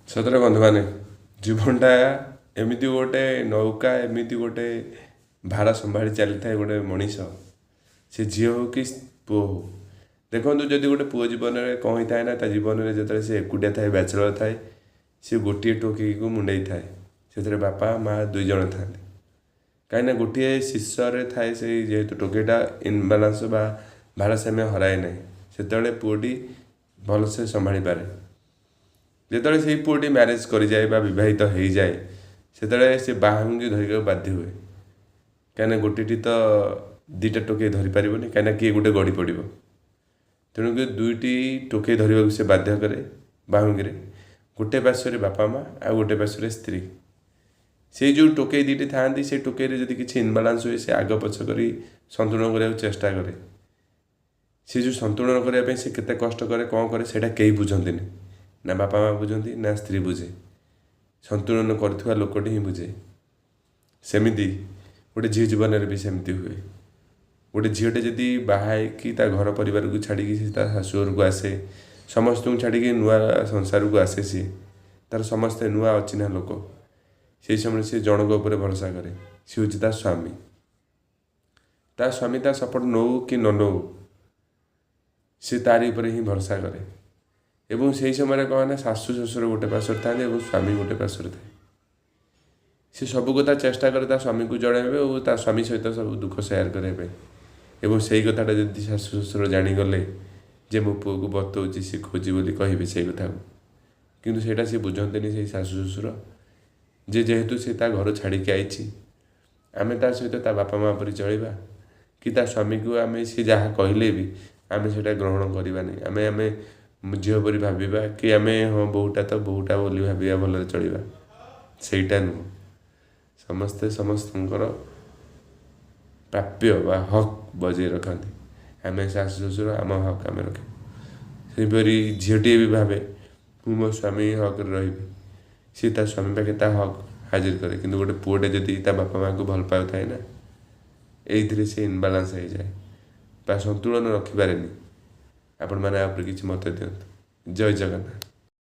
ସତରେ ବନ୍ଧୁମାନେ ଜୀବନଟା ଏମିତି ଗୋଟେ ନୌକା ଏମିତି ଗୋଟେ ଭାର ସମ୍ଭାଳି ଚାଲିଥାଏ ଗୋଟେ ମଣିଷ। ସେ ଝିଅ ହଉ କି ପୁଅ ହଉ। ଦେଖନ୍ତୁ ଯଦି ଗୋଟେ ପୁଅ ଜୀବନରେ କ'ଣ ହେଇଥାଏ ନା, ତା ଜୀବନରେ ଯେତେବେଳେ ସେ ଏକୁଟିଆ ଥାଏ, ବ୍ୟାଚଲର ଥାଏ, ସେ ଗୋଟିଏ ଟୋକିକୁ ମୁଣ୍ଡେଇ ଥାଏ। ସେଥିରେ ବାପା ମାଆ 2 ଜଣ ଥାନ୍ତି। କାହିଁକିନା ଗୋଟିଏ ଶୀର୍ଷରେ ଥାଏ ସେଇ ଯେହେତୁ ଟୋକିଟା ଇନବାଲାନ୍ସ ବା ଭାରସାମ୍ୟ ହରାଏ ନାହିଁ, ସେତେବେଳେ ପୁଅଟି ଭଲସେ ସମ୍ଭାଳି ପାରେ। ଯେତେବେଳେ ସେଇ ପୁଅଟି ମ୍ୟାରେଜ୍ କରିଯାଏ ବା ବିବାହିତ ହେଇଯାଏ, ସେତେବେଳେ ସେ ବାହୁଙ୍ଗି ଧରିବାକୁ ବାଧ୍ୟ ହୁଏ। କାହିଁକିନା ଗୋଟିଏଟି ତ 2ଟା ଟୋକେଇ ଧରିପାରିବନି, କାହିଁକିନା କିଏ ଗୋଟେ ଗଡ଼ି ପଡ଼ିବ। ତେଣୁକରି 2ଟି ଟୋକେଇ ଧରିବାକୁ ସେ ବାଧ୍ୟ କରେ ବାହୁଙ୍ଗିରେ। ଗୋଟେ ପାର୍ଶ୍ୱରେ ବାପା ମା' ଆଉ ଗୋଟେ ପାର୍ଶ୍ୱରେ ସ୍ତ୍ରୀ। ସେଇ ଯେଉଁ ଟୋକେଇ 2ଟି ଥାଆନ୍ତି, ସେଇ ଟୋକେଇରେ ଯଦି କିଛି ଇନବାଲାନ୍ସ ହୁଏ, ସେ ଆଗ ପଛ କରି ସନ୍ତୁଳନ କରିବାକୁ ଚେଷ୍ଟା କରେ। ସେ ଯେଉଁ ସନ୍ତୁଳନ କରିବା ପାଇଁ ସେ କେତେ କଷ୍ଟ କରେ, କ'ଣ କରେ, ସେଇଟା କେହି ବୁଝନ୍ତିନି। ନା ବାପା ମା' ବୁଝନ୍ତି, ନା ସ୍ତ୍ରୀ ବୁଝେ। ସନ୍ତୁଳନ କରୁଥିବା ଲୋକଟି ହିଁ ବୁଝେ। ସେମିତି ଗୋଟେ ଝିଅ ଜୀବନରେ ବି ସେମିତି ହୁଏ। ଗୋଟେ ଝିଅଟେ ଯଦି ବାହା ହେଇକି ତା ଘର ପରିବାରକୁ ଛାଡ଼ିକି ସେ ତା ଶାଶୁଘରକୁ ଆସେ, ସମସ୍ତଙ୍କୁ ଛାଡ଼ିକି ନୂଆ ସଂସାରକୁ ଆସେ, ସିଏ ତା'ର ସମସ୍ତେ ନୂଆ ଅଚିହ୍ନା ଲୋକ। ସେହି ସମୟରେ ସେ ଜଣଙ୍କ ଉପରେ ଭରସା କରେ, ସେ ହେଉଛି ତା ସ୍ୱାମୀ। ତା ସ୍ୱାମୀ ତା ସପୋର୍ଟ ନେଉ କି ନ ନେଉ, ସେ ତାରି ଉପରେ ହିଁ ଭରସା କରେ। ଏବଂ ସେହି ସମୟରେ କ'ଣ ନା, ଶାଶୁ ଶ୍ୱଶୁର ଗୋଟେ ପାର୍ଶ୍ୱରେ ଥାନ୍ତି ଏବଂ ସ୍ୱାମୀ ଗୋଟେ ପାର୍ଶ୍ୱରେ ଥାଏ। ସେ ସବୁ କଥା ଚେଷ୍ଟା କରେ ତା ସ୍ୱାମୀକୁ ଜଣାଇବେ ଓ ତା ସ୍ୱାମୀ ସହିତ ସବୁ ଦୁଃଖ ସେୟାର କରିବା ପାଇଁ। ଏବଂ ସେଇ କଥାଟା ଯଦି ଶାଶୁ ଶ୍ୱଶୁର ଜାଣିଗଲେ ଯେ ମୋ ପୁଅକୁ ବତଉଛି, ଶିଖଉଛି ବୋଲି କହିବେ ସେଇ କଥାକୁ, କିନ୍ତୁ ସେଇଟା ସେ ବୁଝନ୍ତିନି ସେଇ ଶାଶୁ ଶ୍ୱଶୁର। ଯେହେତୁ ସେ ତା ଘର ଛାଡ଼ିକି ଆଇଛି, ଆମେ ତା ସହିତ ତା ବାପା ମା' ପରି ଚଳିବା କି ତା ସ୍ୱାମୀକୁ ଆମେ ସେ ଯାହା କହିଲେ ବି ଆମେ ସେଇଟା ଗ୍ରହଣ କରିବାନି। ଆମେ ଝିଅ ପରି ଭାବିବା କି ଆମେ ହଁ ବୋହୂଟା ତ ବୋହୂଟା ବୋଲି ଭାବିବା, ଭଲରେ ଚଳିବା, ସେଇଟା ନୁହଁ। ସମସ୍ତେ ସମସ୍ତଙ୍କର ପ୍ରାପ୍ୟ ବା ହକ୍ ବଜାଇ ରଖନ୍ତି। ଆମେ ଶାଶୁ ଶ୍ୱଶୁର ଆମ ହକ୍ ଆମେ ରଖିବୁ। ସେହିପରି ଝିଅଟିଏ ବି ଭାବେ ମୁଁ ମୋ ସ୍ୱାମୀ ହକ୍ରେ ରହିବି, ସିଏ ତା ସ୍ୱାମୀ ପାଖେ ତା ହକ୍ ହାଜିର କରେ। କିନ୍ତୁ ଗୋଟେ ପୁଅଟେ ଯଦି ତା ବାପା ମାଆଙ୍କୁ ଭଲ ପାଉଥାଏ ନା, ଏଇଥିରେ ସେ ଇନବାଲାନ୍ସ ହେଇଯାଏ ବା ସନ୍ତୁଳନ ରଖିପାରେନି। ଆପଣମାନେ ଆ ଉପରେ କିଛି ମତ ଦିଅନ୍ତୁ। ଜୟ ଜଗନ୍ନାଥ।